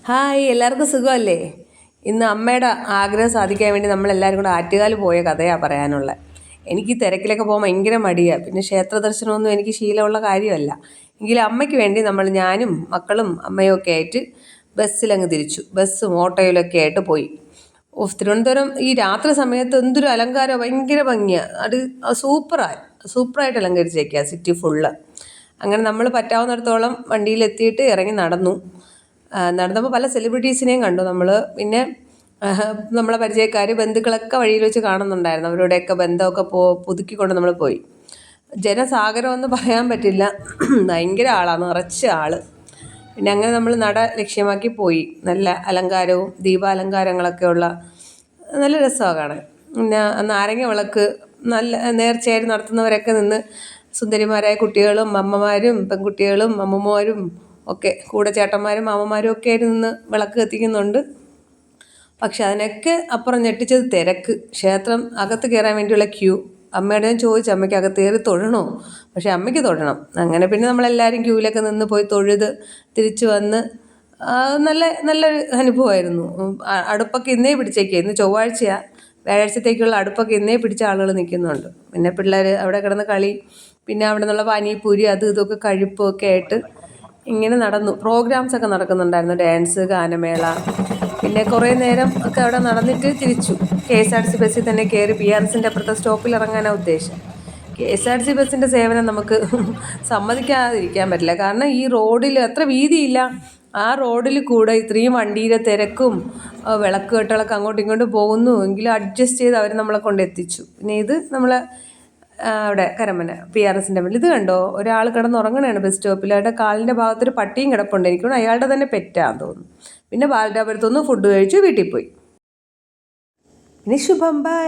Hi, എല്ലാവർക്കും സുഖമല്ലേ? ഇന്ന് അമ്മയുടെ ആഗ്രഹം സാധിക്കാൻ വേണ്ടി നമ്മളെല്ലാവരും കൂടെ ആറ്റുകാൽ പോയ കഥയാണ് പറയാനുള്ളത്. എനിക്ക് തിരക്കിലൊക്കെ പോകാൻ ഭയങ്കര മടിയാണ്. പിന്നെ ക്ഷേത്ര ദർശനമൊന്നും എനിക്ക് ശീലമുള്ള കാര്യമല്ല. എങ്കിലും അമ്മയ്ക്ക് വേണ്ടി ഞാനും മക്കളും അമ്മയും ഒക്കെ ആയിട്ട് ബസ്സിലങ്ങ് തിരിച്ചു. ബസ്സും ഓട്ടോയിലൊക്കെ ആയിട്ട് പോയി. തിരുവനന്തപുരം ഈ രാത്രി സമയത്ത് എന്തൊരു അലങ്കാരം, ഭയങ്കര ഭംഗിയാണ്. സൂപ്പറായിട്ട് അലങ്കരിച്ചേക്കുക സിറ്റി ഫുള്ള്. അങ്ങനെ നമ്മൾ പറ്റാവുന്നിടത്തോളം വണ്ടിയിലെത്തിയിട്ട് ഇറങ്ങി നടന്നപ്പോൾ പല സെലിബ്രിറ്റീസിനെയും കണ്ടു നമ്മൾ. പിന്നെ നമ്മളെ പരിചയക്കാർ ബന്ധുക്കളൊക്കെ വഴിയിൽ വെച്ച് കാണുന്നുണ്ടായിരുന്നു. അവരുടെയൊക്കെ ബന്ധമൊക്കെ പുതുക്കിക്കൊണ്ട് നമ്മൾ പോയി. ജനസാഗരമൊന്നും പറയാൻ പറ്റില്ല. ഭയങ്കര ആളാണ്, നിറച്ച ആൾ. പിന്നെ അങ്ങനെ നമ്മൾ ലക്ഷ്യമാക്കി പോയി. നല്ല അലങ്കാരവും ദീപാലങ്കാരങ്ങളൊക്കെ ഉള്ള നല്ല രസമാണ് കാണാൻ. പിന്നെ നാരങ്ങ വിളക്ക് നല്ല നേർച്ചയായി നടത്തുന്നവരൊക്കെ നിന്ന് സുന്ദരിമാരായ കുട്ടികളും അമ്മമാരും പെൺകുട്ടികളും അമ്മമാരും ഒക്കെ കൂടെ ചേട്ടന്മാരും മാമന്മാരും ഒക്കെ ആയിട്ട് നിന്ന് വിളക്ക് കത്തിക്കുന്നുണ്ട്. പക്ഷെ അതിനൊക്കെ അപ്പുറം ഞെട്ടിച്ചത് തിരക്ക്. ക്ഷേത്രം അകത്ത് കയറാൻ വേണ്ടിയുള്ള ക്യൂ. അമ്മയോട് ഞാൻ ചോദിച്ചു, അമ്മയ്ക്ക് അകത്ത് കയറി തൊഴണോ? പക്ഷെ അമ്മയ്ക്ക് തൊഴണം. അങ്ങനെ പിന്നെ നമ്മളെല്ലാവരും ക്യൂവിലൊക്കെ നിന്ന് പോയി തൊഴുത് തിരിച്ചു വന്ന് നല്ലൊരു അനുഭവമായിരുന്നു. അടുപ്പൊക്കെ ഇന്നേ പിടിച്ചേക്കുക. ഇന്ന് ചൊവ്വാഴ്ചയാണ്. വ്യാഴാഴ്ചത്തേക്കുള്ള അടുപ്പൊക്കെ ഇന്നേ പിടിച്ച ആളുകൾ നിൽക്കുന്നുണ്ട്. പിന്നെ പിള്ളേർ അവിടെ കിടന്ന് കളി, പിന്നെ അവിടെ നിന്നുള്ള പാനിപൂരി അതും ഇതൊക്കെ കഴിപ്പൊക്കെ ആയിട്ട് ഇങ്ങനെ നടന്നു. പ്രോഗ്രാംസൊക്കെ നടക്കുന്നുണ്ടായിരുന്നു, ഡാൻസ്, ഗാനമേള. പിന്നെ കുറേ നേരം ഒക്കെ അവിടെ നടന്നിട്ട് തിരിച്ചു. KSRTC ബസ്സിൽ തന്നെ കയറി PRSൻ്റെ അപ്പുറത്തെ സ്റ്റോപ്പിൽ ഇറങ്ങാനാണ് ഉദ്ദേശം. KSRTC ബസ്സിൻ്റെ സേവനം നമുക്ക് സമ്മതിക്കാതിരിക്കാൻ പറ്റില്ല. കാരണം ഈ റോഡിൽ അത്ര വീതിയില്ല. ആ റോഡിൽ കൂടെ ഇത്രയും വണ്ടിയിലെ തിരക്കും വിളക്ക് കെട്ടുകളൊക്കെ അങ്ങോട്ടും ഇങ്ങോട്ടും പോകുന്നു. എങ്കിലും അഡ്ജസ്റ്റ് ചെയ്ത് അവർ നമ്മളെ കൊണ്ട് എത്തിച്ചു. പിന്നെ ഇത് നമ്മളെ അവിടെ കരമന PRSൻ്റെ മുന്നിൽ ഇത് കണ്ടോ, ഒരാൾ കിടന്നുറങ്ങണതാണ് ബസ് സ്റ്റോപ്പിൽ. അവിടെ കാലിൻ്റെ ഭാഗത്തൊരു പട്ടിയും കിടപ്പുണ്ട്. എനിക്കും അയാളുടെ തന്നെ പെറ്റാന്ന് തോന്നുന്നു. പിന്നെ ബാലരാപുരത്തുനിന്ന് ഫുഡ് കഴിച്ചു വീട്ടിൽ പോയി. പിന്നെ ശുഭം, ബൈ.